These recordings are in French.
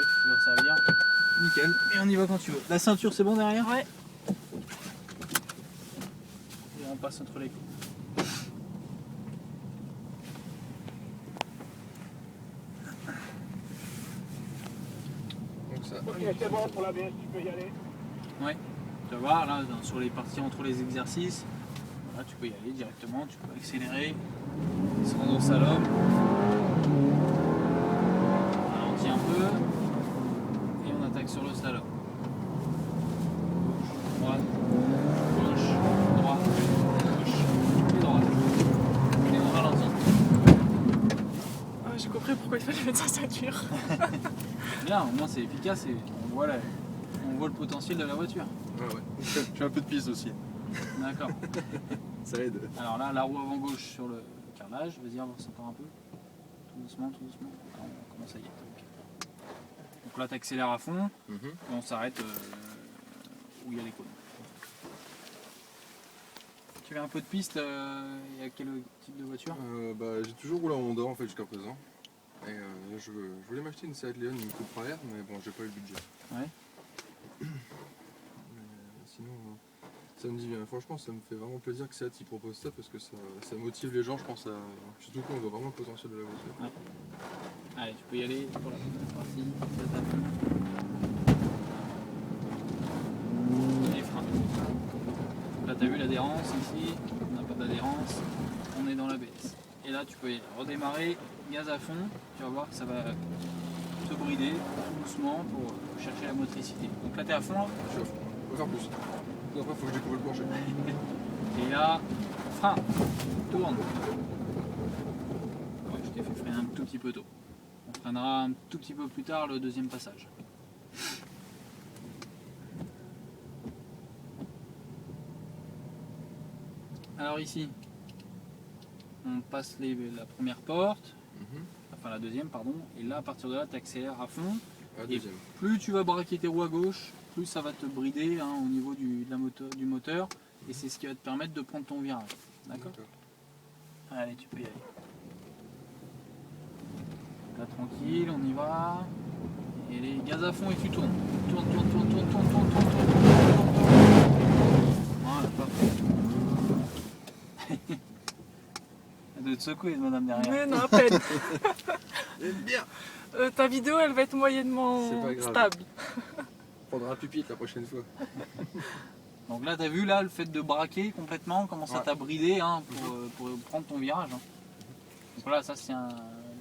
parfait, tu peux t'en servir. Nickel, et on y va quand tu veux. La ceinture, c'est bon derrière? Ouais. Et on passe entre les coups. Donc ça. Ok, c'est bon pour la BS, tu peux y aller. Ouais, tu vas voir là, sur les parties entre les exercices, voilà, tu peux y aller directement, tu peux accélérer, se rendre au slalom, ralentit un peu, et on attaque sur le slalom. Gauche, droite, gauche, et droite, et on ralentit. Ah, j'ai compris pourquoi il fallait mettre sa ceinture. Bien, au moins c'est efficace et on voit le potentiel de la voiture. Ah ouais. Je fais un peu de piste aussi. D'accord. Ça aide. Alors là, la roue avant gauche sur le carrelage, vas-y, on va ressentir un peu. Tout doucement, tout doucement. Ah, on commence à y être. Okay. Donc là, tu accélères à fond et on s'arrête où il y a les cônes. Tu fais un peu de piste, il y a quel type de voiture? J'ai toujours roulé en Honda en fait jusqu'à présent. Et je voulais m'acheter une Seat Leon, une coupe arrière, mais bon, j'ai pas eu le budget. Ouais. Sinon, ça me dit, franchement, ça me fait vraiment plaisir que Seat propose ça parce que ça motive les gens, je pense, surtout qu'on voit vraiment le potentiel de la voiture. Ouais. Allez, tu peux y aller pour la première partie. Les freins. Là, tu as vu l'adhérence ici, on n'a pas d'adhérence, on est dans l'ABS. Et là, tu peux y aller. Redémarrer, gaz à fond, tu vas voir que ça va te brider tout doucement pour chercher la motricité. Donc là, tu es à fond là. Je suis à fond. Faut faire plus. Après, il faut que je découvre le plancher. Et là, frein, tourne. Ouais, je t'ai fait freiner un tout petit peu tôt. On freinera un tout petit peu plus tard le deuxième passage. Alors ici, on passe la première porte, enfin la deuxième pardon, et là à partir de là tu accélères à fond. La Et deuxième. plus tu vas braquer tes roues à gauche, plus ça va te brider au niveau du moteur, et c'est ce qui va te permettre de prendre ton virage. D'accord? Allez, tu peux y aller. Là tranquille, on y va. Et les gaz à fond et tu tournes. Tourne. Voilà, parfait. Elle doit te secouer, madame, derrière. Mais non, à peine. J'aime bien. Ta vidéo, elle va être moyennement C'est pas grave. stable. On prendra un pupitre la prochaine fois. Donc là, tu as vu là, le fait de braquer complètement, comment ça t'a bridé pour prendre ton virage. Hein. Donc voilà, ça c'est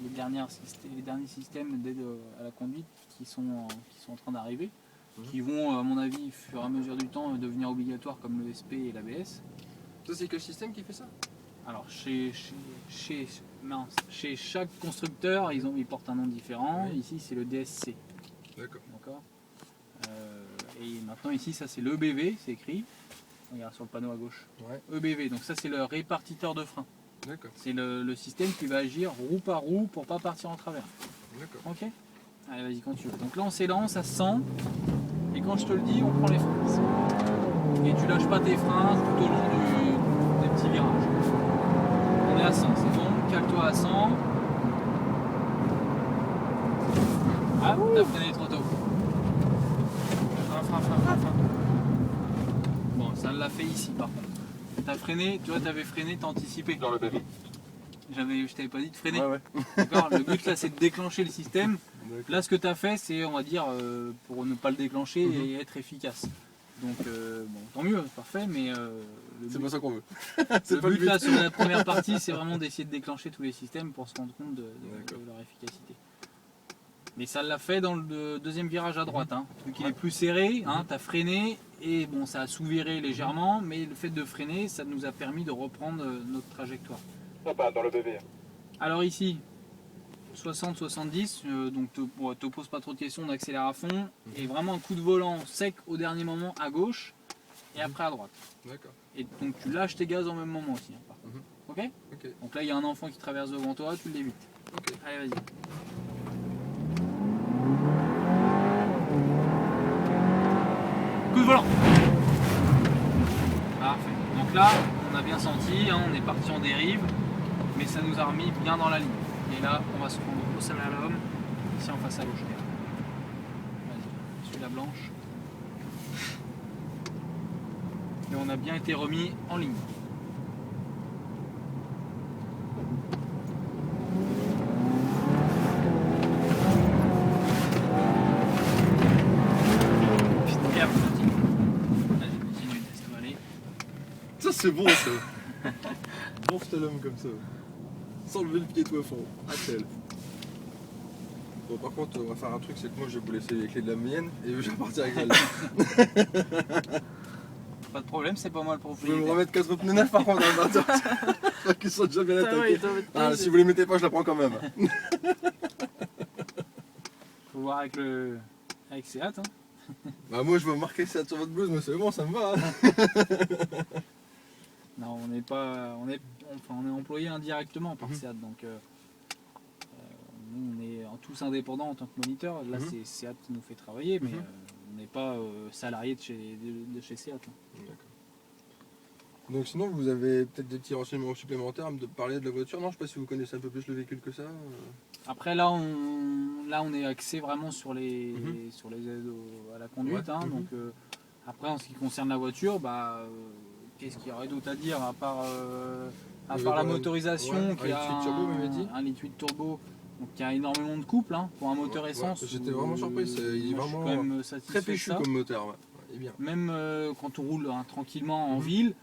les derniers systèmes d'aide à la conduite qui sont en train d'arriver, qui vont, à mon avis, au fur et à mesure du temps, devenir obligatoires comme le SP et l'ABS. Ça, c'est quel système qui fait ça? Alors chez chaque constructeur, ils portent un nom différent. Oui. Ici, c'est le DSC. D'accord. D'accord. Et maintenant ici, ça c'est l'EBV, c'est écrit. Regarde sur le panneau à gauche. Ouais. EBV, donc ça c'est le répartiteur de frein. D'accord. C'est le système qui va agir roue par roue pour pas partir en travers. D'accord. Ok. Allez, vas-y quand tu veux. Donc là on s'élance à 100 et quand je te le dis, on prend les freins. Et tu lâches pas tes freins tout au long des petits virages. On est à 100, c'est bon. Cale-toi à 100. Ah, t'as freiné trop tôt. Frein. Bon, ça l'a fait ici par contre. T'as freiné, tu vois, t'avais freiné, t'as anticipé. Dans le bébé. Je t'avais pas dit de freiner. Ouais. D'accord. Le but là, c'est de déclencher le système. D'accord. Là, ce que tu as fait, c'est, on va dire, pour ne pas le déclencher et être efficace. Donc, bon, tant mieux, parfait, mais C'est pas ça qu'on veut. le but là, sur la première partie, c'est vraiment d'essayer de déclencher tous les systèmes pour se rendre compte de leur efficacité. Mais ça l'a fait dans le deuxième virage à droite, hein. Vu qu'il est plus serré, hein, tu as freiné et bon, ça a sous-viré légèrement, mais le fait de freiner, ça nous a permis de reprendre notre trajectoire. Sympa, dans le bébé. Alors ici, 60-70, donc te pose pas trop de questions, on accélère à fond, et vraiment un coup de volant sec au dernier moment à gauche, et après à droite. D'accord. Et donc tu lâches tes gaz en même moment aussi, hein, par contre. Ok. Donc là il y a un enfant qui traverse devant toi, tu l'évites. Ok. Allez, vas-y. Coup de volant. Parfait. Donc là, on a bien senti, hein, on est parti en dérive, mais ça nous a remis bien dans la ligne. Et là, on va se prendre au slalom, ici en face à gauche. c'est la blanche. Et on a bien été remis en ligne. Et après, vas-y, continue, ça va aller. Ça c'est bon ça. Bon l'homme comme ça. Sans lever le pied tout à fond. Axel. Bon par contre on va faire un truc, c'est que moi je vais vous laisser les clés de la mienne et je vais repartir avec elle. Pas de problème, c'est pas moi le Vous pouvez propriétaire. me remettre 4 pneus neufs par contre dans le partir. Qu'ils sont déjà bien Ça va, attaqués. il doit être Ah, posé. si vous les mettez pas, je la prends quand même. Faut voir avec le. Avec Seat, hein. Bah moi je veux marquer ça sur votre blouse, mais c'est bon, ça me va. Hein. Non, on n'est pas. On est employé indirectement par Mhm. Seat, donc nous on est tous indépendants en tant que moniteur. Là Mhm. c'est Seat qui nous fait travailler, mais Mhm. on n'est pas salarié de chez Seat. Hein. D'accord. Donc sinon vous avez peut-être des petits renseignements supplémentaires à me parler de la voiture. Non, je sais pas si vous connaissez un peu plus le véhicule que ça. Après là on est axé vraiment sur les Mhm. sur les aides à la conduite. Ouais. Hein, Mhm. donc après en ce qui concerne la voiture, qu'est-ce qu'il y aurait d'autre à dire à part Il y la avait motorisation ouais, qui un a 1,8 turbo, vous m'avez dit. un 1,8 turbo. Donc il y a énormément de couple hein, pour un moteur Ouais, essence. ouais, j'étais vraiment surpris, il est moi, je suis vraiment quand même satisfait Très de péchu ça. comme moteur, ouais. Il est bien. Même quand on roule hein, tranquillement en Mhm. ville,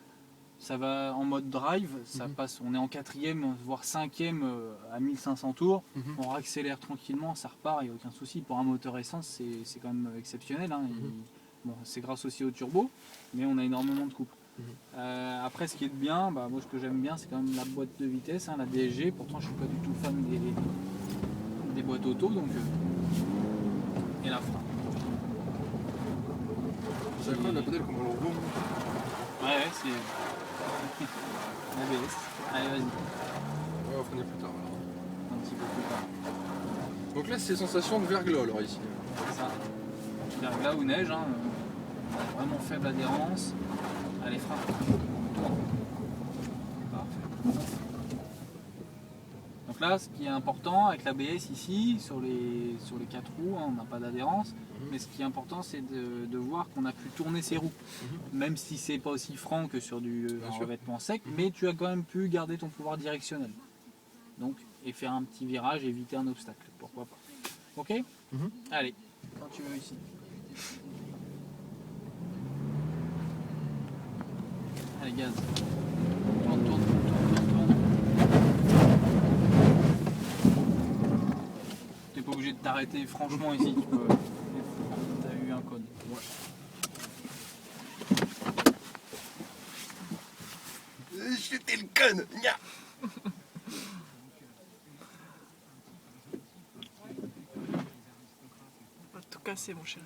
ça va en mode drive, ça Mhm. passe, on est en 4e voire 5e à 1500 tours, Mhm. on accélère tranquillement, ça repart, il n'y a aucun souci. Pour un moteur essence, c'est quand même exceptionnel. Hein. Bon, c'est grâce aussi au turbo, mais on a énormément de couple. Mhm. Après, ce qui est de bien, moi ce que j'aime bien, c'est quand même la boîte de vitesse, hein, la DSG. Pourtant, je suis pas du tout fan des boîtes auto, donc et la frein. C'est quoi la pédale, comment on le roule? Ouais, c'est l'ABS. Allez, vas-y, Ouais, on va freiner plus tard. Alors. un petit peu plus tard. Donc là, c'est sensation de verglas alors ici. C'est ça. Verglas ou neige, hein, vraiment faible adhérence. Allez, frappe. Parfait. Donc là, ce qui est important avec l'ABS ici, sur les 4 roues, hein, on n'a pas d'adhérence. Mais ce qui est important, c'est de voir qu'on a pu tourner ses roues. Même si c'est pas aussi franc que sur un sûr. revêtement sec, mais tu as quand même pu garder ton pouvoir directionnel. Donc, et faire un petit virage, éviter un obstacle, pourquoi pas. Ok? Mhm. Allez, quand tu veux ici. Allez, gaz. Tourne, tourne, tourne, tourne, tourne. T'es pas obligé de t'arrêter franchement ici, tu peux. T'as eu un code. J'étais le con. Nya. On va tout casser, mon chéri.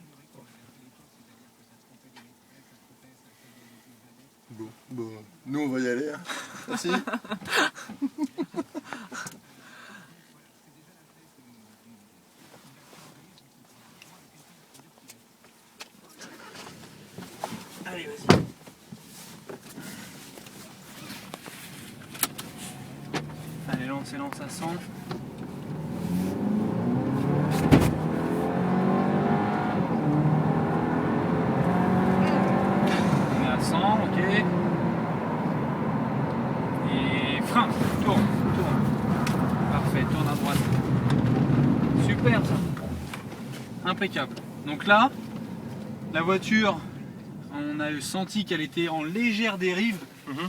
Bon, nous on va y aller. Hein. Merci. Allez, vas-y. Allez, lance, à 100. On est à 100, ok. Et frein, tourne. Parfait, tourne à droite. Super ça. Impeccable. Donc là, la voiture, on a senti qu'elle était en légère dérive,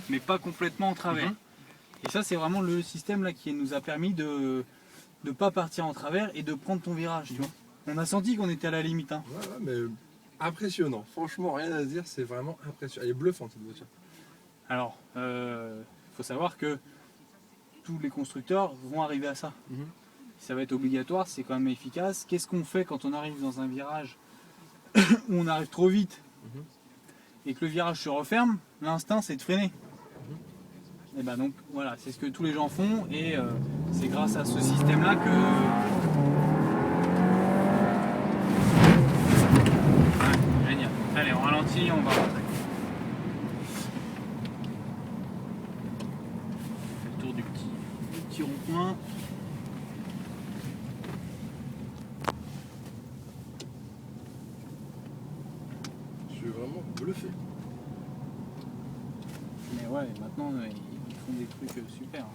mais pas complètement en travers. Et ça, c'est vraiment le système là qui nous a permis de ne pas partir en travers et de prendre ton virage. Tu vois. On a senti qu'on était à la limite. Hein. Ouais, mais impressionnant. Franchement, rien à dire, c'est vraiment impressionnant. Elle est bluffante cette voiture. Alors, faut savoir que tous les constructeurs vont arriver à ça. Mhm. Ça va être obligatoire, c'est quand même efficace. Qu'est-ce qu'on fait quand on arrive dans un virage où on arrive trop vite et que le virage se referme? L'instinct, c'est de freiner. Et ben donc voilà, c'est ce que tous les gens font et c'est grâce à ce système-là que ouais, génial. Allez, on ralentit, on va rentrer. On fait le tour du petit rond-point. suis vraiment bluffé. Mais ouais, maintenant ils font des trucs super.